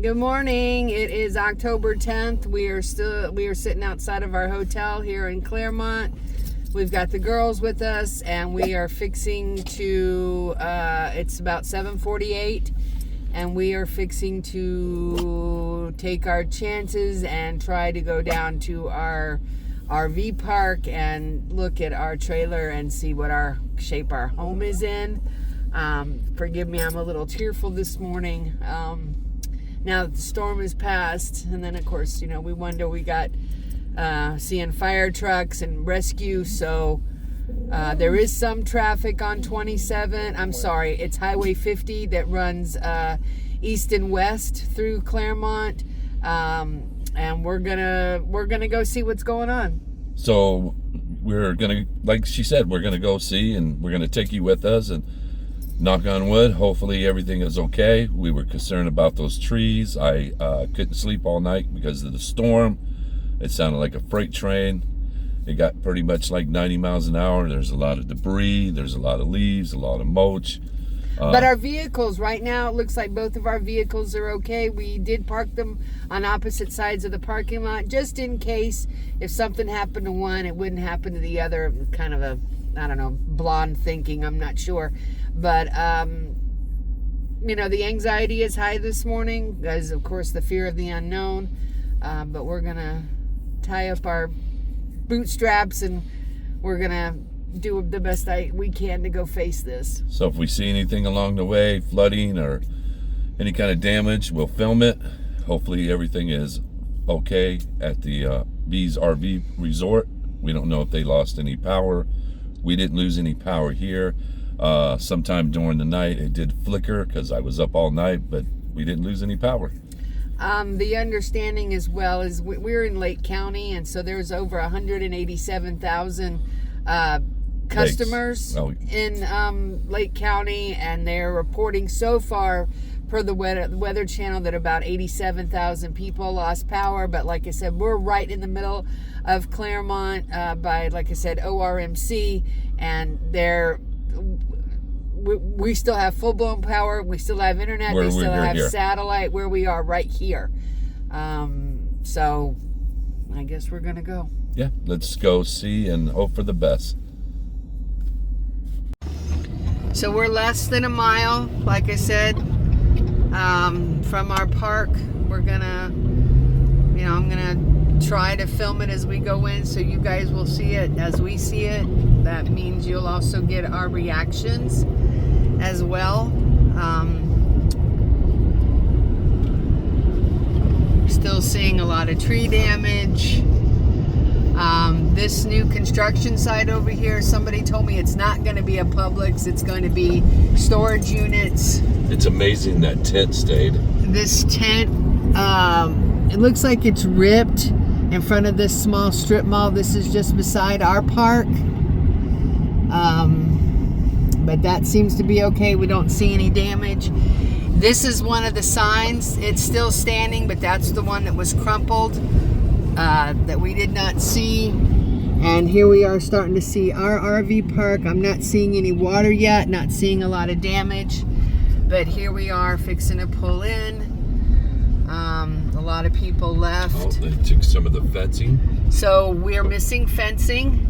Good morning. It is October 10th. We are sitting outside of our hotel here in Claremont. We've got the girls with us, and we are fixing to. It's about 7:48, and we are fixing to take our chances and try to go down to our RV park and look at our trailer and see what shape our home is in. Forgive me, I'm a little tearful this morning. Now that the storm is past, and then of course, we wonder, we got seeing fire trucks and rescue, so there is some traffic on 27. I'm sorry, it's Highway 50 that runs east and west through Claremont, and we're gonna go see what's going on. So we're gonna, like she said, we're gonna go see, and we're gonna take you with us, and knock on wood, hopefully everything is okay. We were concerned about those trees. I couldn't sleep all night because of the storm. It sounded like a freight train. It got pretty much like 90 miles an hour. There's a lot of debris. There's a lot of leaves, a lot of mulch. But our vehicles, right now, it looks like both of our vehicles are okay. We did park them on opposite sides of the parking lot, just in case if something happened to one, it wouldn't happen to the other. Kind of a, I don't know, blonde thinking, I'm not sure. But, the anxiety is high this morning, as of course the fear of the unknown. But we're going to tie up our bootstraps, and we're going to do the best we can to go face this. So if we see anything along the way, flooding or any kind of damage, we'll film it. Hopefully everything is okay at the Bees RV Resort. We don't know if they lost any power. We didn't lose any power here. Sometime during the night it did flicker because I was up all night, but we didn't lose any power. The understanding as well is we're in Lake County, and so there's over 187,000 customers in Lake County, and they're reporting so far per the Weather Channel that about 87,000 people lost power. But like I said, we're right in the middle of Claremont by, like I said, ORMC, and we still have full-blown power. We still have internet. They still have satellite where we are right here. So I guess we're going to go. Yeah, let's go see and hope for the best. So we're less than a mile, like I said, from our park. We're going to, I'm going to try to film it as we go in so you guys will see it as we see it. That means you'll also get our reactions as well. Still seeing a lot of tree damage. This new construction site over here, somebody told me it's not going to be a Publix, it's going to be storage units. It's amazing that tent stayed. This tent, it looks like it's ripped in front of this small strip mall. This is just beside our park. But that seems to be okay. We don't see any damage. This is one of the signs. It's still standing, but that's the one that was crumpled, that we did not see. And here we are starting to see our RV park. I'm not seeing any water yet, not seeing a lot of damage. But here we are fixing to pull in. A lot of people left. Oh, they took some of the fencing. So we're missing fencing,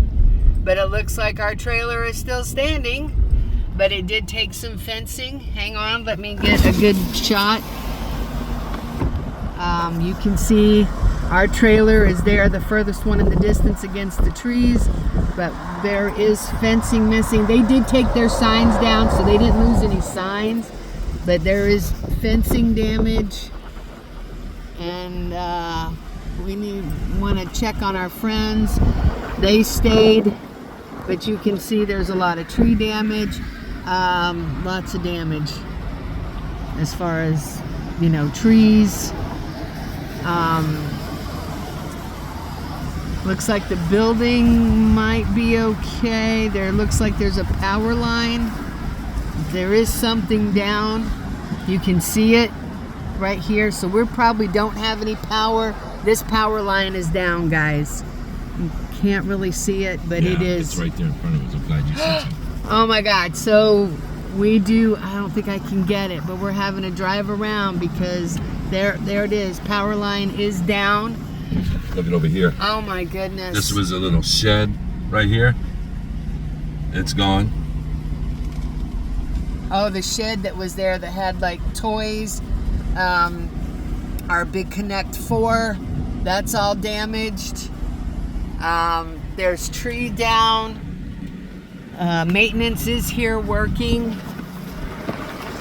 but it looks like our trailer is still standing. But it did take some fencing. Hang on, let me get a good shot. You can see our trailer is there, the furthest one in the distance against the trees, but there is fencing missing. They did take their signs down, so they didn't lose any signs, but there is fencing damage. And we want to check on our friends. They stayed, but you can see there's a lot of tree damage, lots of damage as far as, trees. Looks like the building might be okay. Looks like there's a power line. There is something down. You can see it right here. So we probably don't have any power. This power line is down, guys. You can't really see it, but it is. It's right there in front of us. I'm glad you said so. Oh my God. So we do, I don't think I can get it, but we're having to drive around because there it is. Power line is down. Look at over here. Oh my goodness. This was a little shed right here. It's gone. Oh, the shed that was there that had like toys, our big Connect 4, that's all damaged. There's tree down. Maintenance is here working.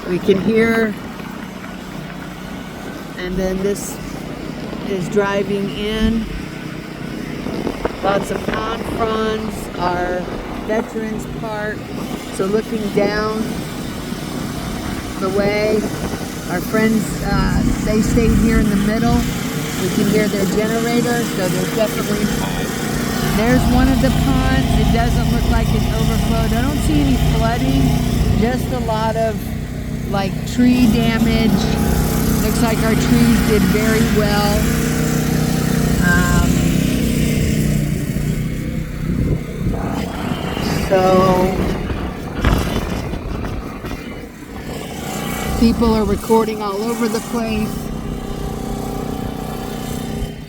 We can hear. And then this is driving in. Lots of pond fronds, our Veterans Park. So looking down the way, our friends, they stayed here in the middle. We can hear their generator, so there's definitely, there's one of the ponds. It doesn't look like it's overflowed. I don't see any flooding, just a lot of like tree damage. Looks like our trees did very well. So people are recording all over the place.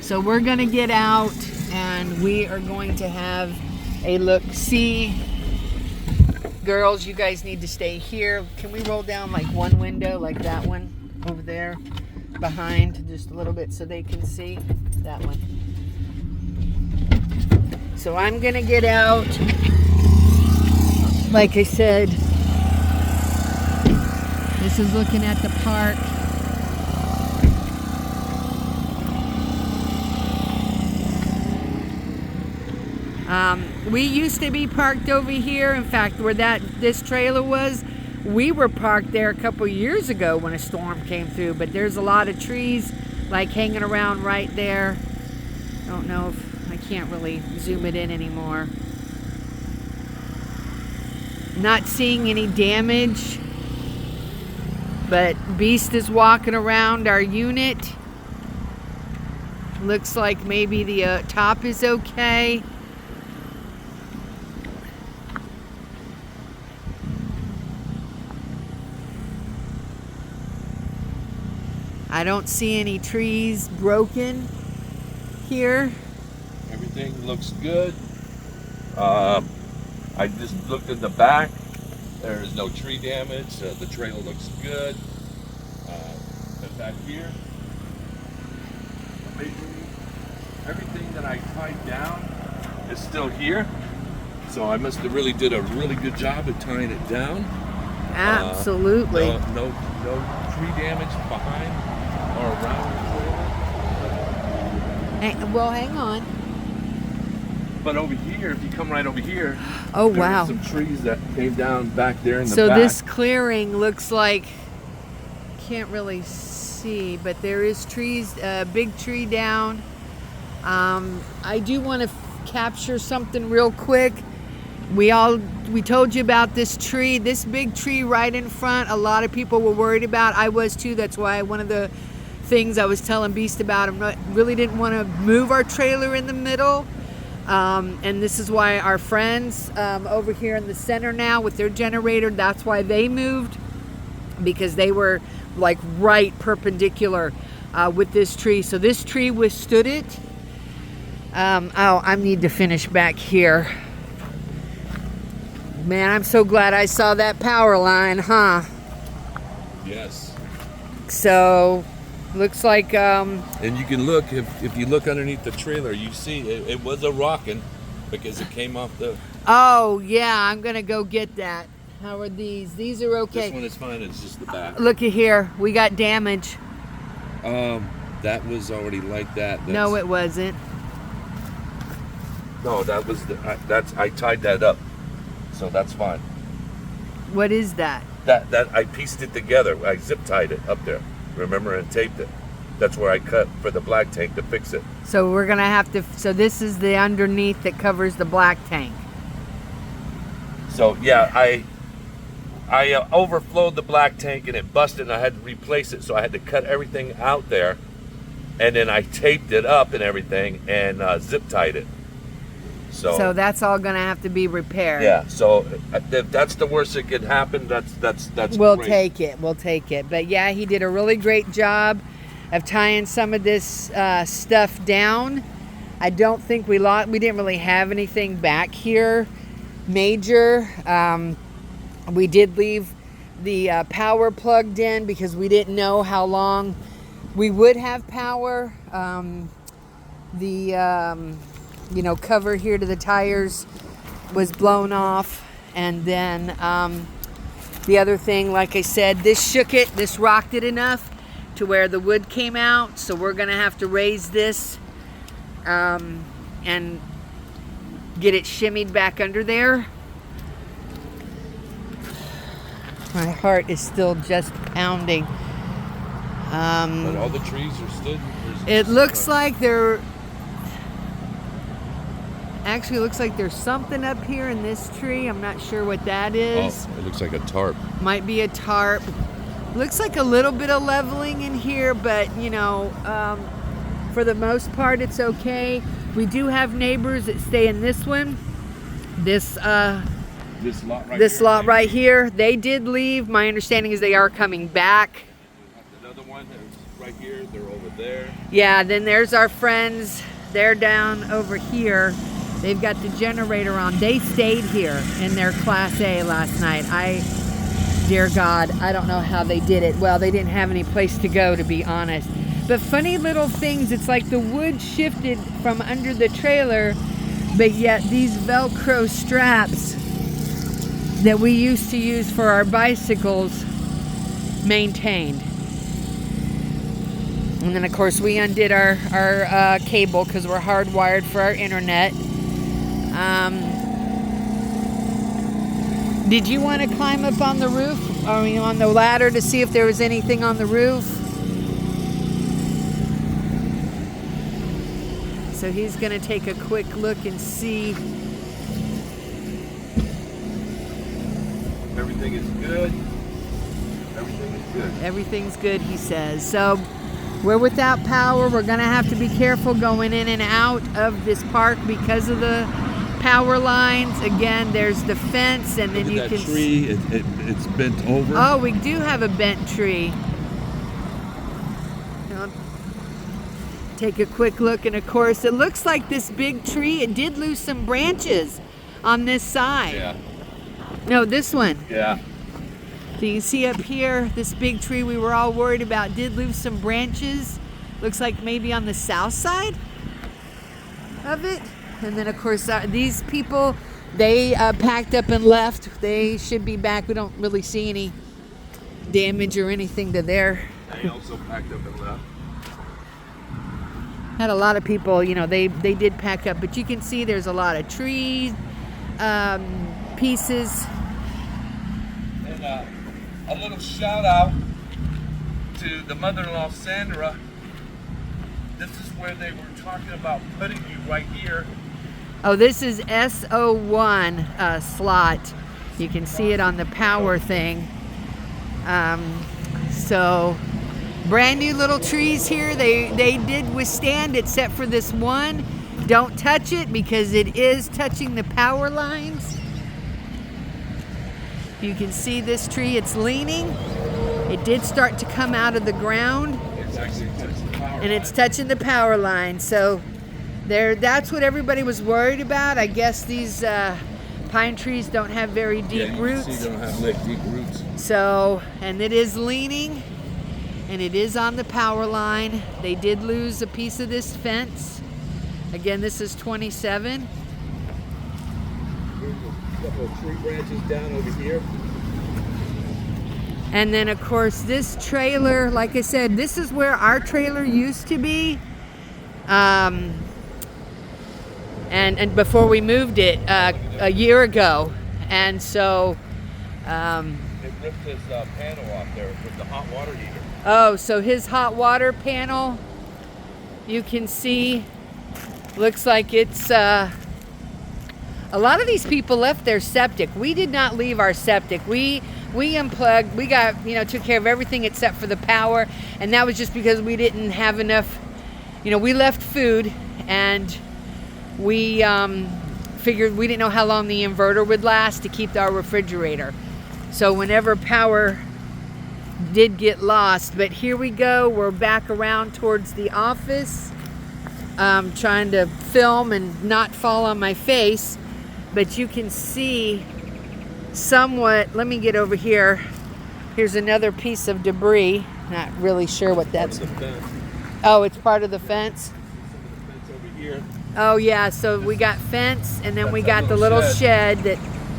So we're gonna get out and we are going to have a look-see. Girls, you guys need to stay here. Can we roll down like one window, like that one over there behind, just a little bit so they can see that one. So I'm gonna get out. Like I said, this is looking at the park. We used to be parked over here. In fact, where this trailer was, we were parked there a couple years ago when a storm came through, but there's a lot of trees like hanging around right there. I don't know if I can't really zoom it in anymore. Not seeing any damage, but Beast is walking around our unit. Looks like maybe the top is okay. I don't see any trees broken here. Everything looks good. I just looked in the back. There is no tree damage. The trail looks good. And back here, everything that I tied down is still here. So I must have really did a really good job of tying it down. Absolutely. No tree damage behind or around the trailer. Well, hang on. But over here, if you come right over here, oh wow, some trees that came down back there in the back. So this clearing looks like, can't really see, but there is trees, a big tree down. I do want to capture something real quick. We told you about this tree, this big tree right in front. A lot of people were worried about. I was too. That's why one of the things I was telling Beast about, I really didn't want to move our trailer in the middle. And this is why our friends over here in the center now with their generator, that's why they moved, because they were like right perpendicular with this tree. So this tree withstood it. I need to finish back here. Man, I'm so glad I saw that power line, huh? Yes. So looks like and you can look, if you look underneath the trailer, you see it was a rocking because it came off the. Oh yeah, I'm gonna go get that. How are these? These are okay. This one is fine. It's just the back. Look at here, we got damage. That was already like that. No, it wasn't. No, that was I tied that up, so that's fine. What is that? That I pieced it together. I zip tied it up there. Remember, and taped it. That's where I cut for the black tank to fix it. So we're gonna have to. So this is the underneath that covers the black tank. So yeah, I overflowed the black tank and it busted, and I had to replace it. So I had to cut everything out there, and then I taped it up and everything and zip tied it. So that's all gonna have to be repaired. Yeah. So if that's the worst that could happen, that's We'll great. take it. We'll take it. But yeah, he did a really great job of tying some of this stuff down. I don't think we didn't really have anything back here major. We did leave the power plugged in because we didn't know how long we would have power. The cover here to the tires was blown off, and then the other thing, like I said, this rocked it enough to where the wood came out, so we're gonna have to raise this and get it shimmied back under there. My heart is still just pounding. But all the trees are stood. It looks like there. Actually, it looks like there's something up here in this tree. I'm not sure what that is. Oh, it looks like a tarp. Might be a tarp. Looks like a little bit of leveling in here, but for the most part, it's okay. We do have neighbors that stay in this one. This lot right here. They did leave. My understanding is they are coming back. Another one right here. They're over there. Yeah. Then there's our friends. They're down over here. They've got the generator on. They stayed here in their Class A last night. Dear God, I don't know how they did it. Well, they didn't have any place to go, to be honest. But funny little things. It's like the wood shifted from under the trailer, but yet these Velcro straps that we used to use for our bicycles maintained. And then, of course, we undid our cable because we're hardwired for our internet. Did you want to climb up on the roof? I mean, on the ladder to see if there was anything on the roof? So he's going to take a quick look and see. Everything is good. Everything is good. Everything's good, he says. So we're without power. We're going to have to be careful going in and out of this park because of the power lines. Again, there's the fence, and then you can see it's bent over. Oh, we do have a bent tree. I'll take a quick look, and of course, it looks like this big tree, it did lose some branches on this side. Yeah. No, this one. Yeah. So you can see up here, this big tree we were all worried about did lose some branches. Looks like maybe on the south side of it. And then, of course, these people, they packed up and left. They should be back. We don't really see any damage or anything to their. They also packed up and left. Had a lot of people, they did pack up. But you can see there's a lot of trees, pieces. And a little shout out to the mother-in-law, Sandra. This is where they were talking about putting you right here. Oh, this is SO1 slot. You can see it on the power thing. So brand new little trees here. They did withstand, except for this one. Don't touch it because it is touching the power lines. You can see this tree, it's leaning. It did start to come out of the ground. It's actually touching the power. And it's touching the power line. So that's what everybody was worried about. I guess these pine trees don't have very deep roots. See, they don't have like deep roots. So, and it is leaning, and it is on the power line. They did lose a piece of this fence. Again, this is 27. There's a couple of tree branches down over here. And then, of course, this trailer, like I said, this is where our trailer used to be. And before we moved it a year ago. And so... They ripped his panel off there with the hot water heater. Oh, so his hot water panel, you can see, looks like it's... a lot of these people left their septic. We did not leave our septic. We unplugged. We got, took care of everything except for the power. And that was just because we didn't have enough, we left food, and we figured we didn't know how long the inverter would last to keep our refrigerator. So whenever power did get lost, but here we go, we're back around towards the office. Trying to film and not fall on my face, but you can see somewhat. Let me get over here. Here's another piece of debris. Not really sure what that's. Oh, it's part of the fence. Over here. Oh yeah, so we got fence, and then we got the little shed that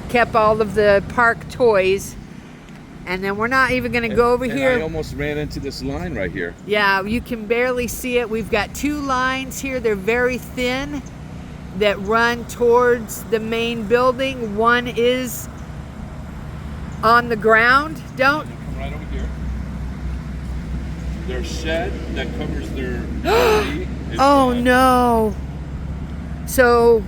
kept all of the park toys. And then we're not even going to go over here. I almost ran into this line right here. Yeah, you can barely see it. We've got two lines here. They're very thin that run towards the main building. One is on the ground. Don't. Right over here. Their shed that covers their tree is Oh gone. no. So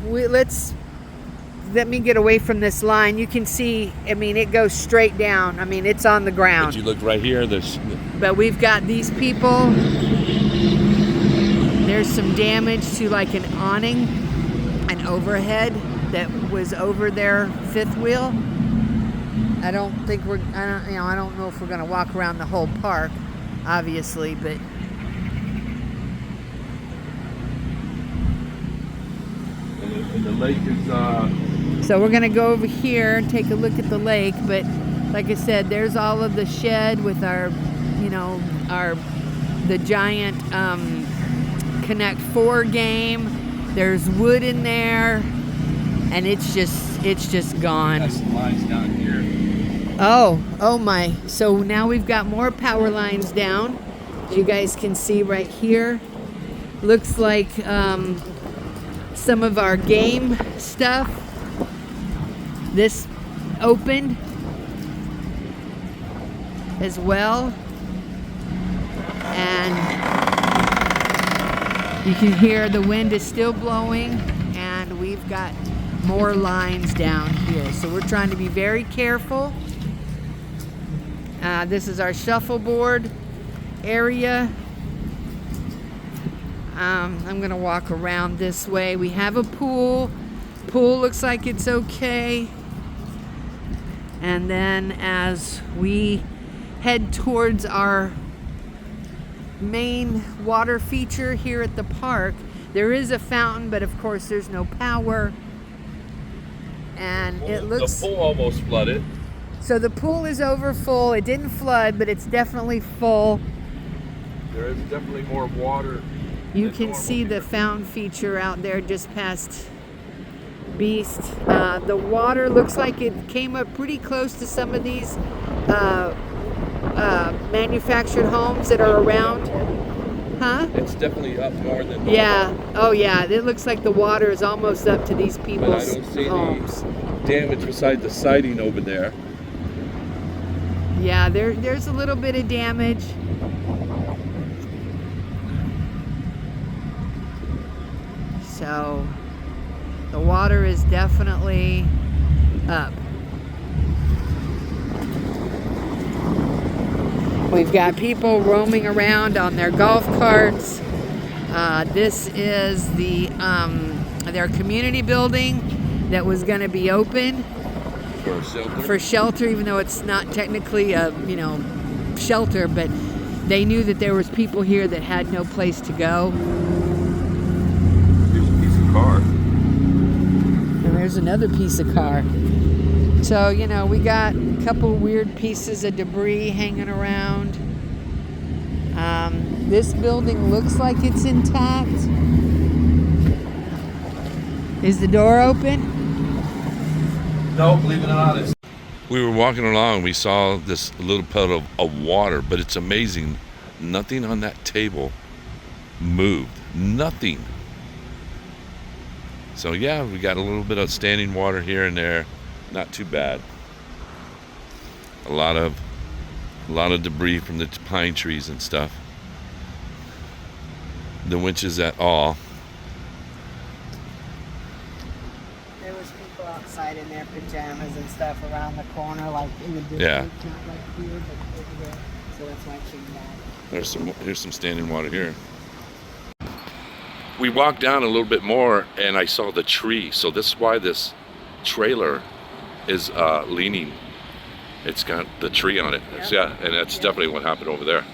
let me get away from this line. You can see, I mean, it goes straight down. I mean, it's on the ground. But you look right here. But we've got these people. There's some damage to like an awning, an overhead that was over their fifth wheel. I don't know if we're gonna walk around the whole park, obviously, but. And the lake is. So we're gonna go over here and take a look at the lake, but like I said, there's all of the shed with our, the giant Connect 4 game. There's wood in there, and it's just gone. Got some lines down here. Oh my! So now we've got more power lines down. You guys can see right here. Looks like some of our game stuff. This opened as well, and you can hear the wind is still blowing, and we've got more lines down here, so we're trying to be very careful. This is our shuffleboard area. I'm gonna walk around this way. We have a pool. Pool looks like it's okay. And then as we head towards our main water feature here at the park, there is a fountain, but of course there's no power. And it looks... The pool almost flooded. So the pool is over full. It didn't flood, but it's definitely full. There is definitely more water. You can see the fountain feature out there just past Beast. The water looks like it came up pretty close to some of these manufactured homes that are around. Huh? It's definitely up more than normal. Yeah. Oh yeah. It looks like the water is almost up to these people's But I don't see homes. any damage besides the siding over there. Yeah, there's a little bit of damage. So the water is definitely up. We've got people roaming around on their golf carts. This is their community building that was going to be open for shelter, even though it's not technically a shelter, but they knew that there was people here that had no place to go. Here's a piece of car. And there's another piece of car. So, we got a couple weird pieces of debris hanging around. This building looks like it's intact. Is the door open? No, believe it or not, it's... We were walking along, we saw this little puddle of water, but it's amazing. Nothing on that table moved. Nothing. So yeah, we got a little bit of standing water here and there. Not too bad. A lot of debris from the pine trees and stuff. The winches at all. There was people outside in their pajamas and stuff around the corner, like in the distance, Yeah. not like here, but over there. So that's why I came back. Here's some standing water here. we walked down a little bit more and I saw the tree. So this is why this trailer is leaning. It's got the tree on it. Yep. Yeah, and that's definitely what happened over there.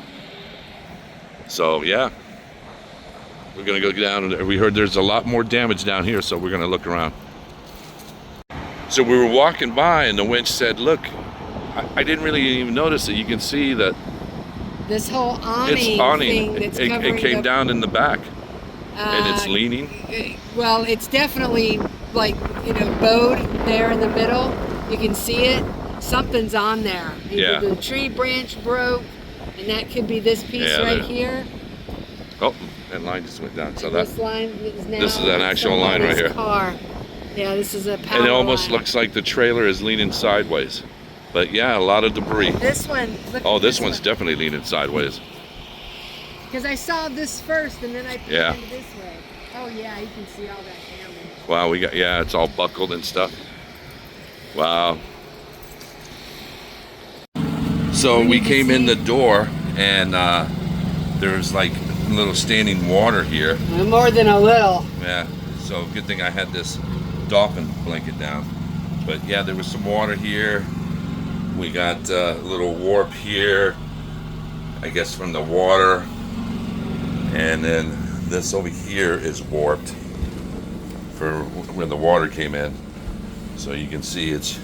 So yeah, we're gonna go down, and we heard there's a lot more damage down here, so we're gonna look around. So we were walking by and the winch said, look, I didn't really even notice it. You can see that This whole awning, it's awning. thing that's It covering came the, down in the back and it's leaning. Well, it's definitely like, you know, bowed there in the middle. You can see it. Something's on there. Either Yeah. the tree branch broke, and that could be this piece right here. Oh, that line just went down. So And that, this line is now this is an actual line right somebody's here. Car. Yeah, this is a power and it almost line. looks like the trailer is leaning sideways. But yeah, a lot of debris. This one. Look Oh, at this one's definitely leaning sideways. Because I saw this first, and then I put Yeah. it this way. Oh yeah, you can see all that damage. Wow, we got, yeah, it's all buckled and stuff. Wow. So we came in the door and there's like a little standing water here. More than a little. Yeah, so good thing I had this dolphin blanket down. But yeah, there was some water here. We got a little warp here, I guess from the water. And then this over here is warped for when the water came in. So you can see it's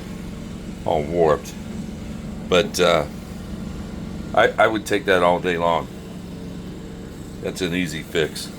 all warped. But I would take that all day long. That's an easy fix.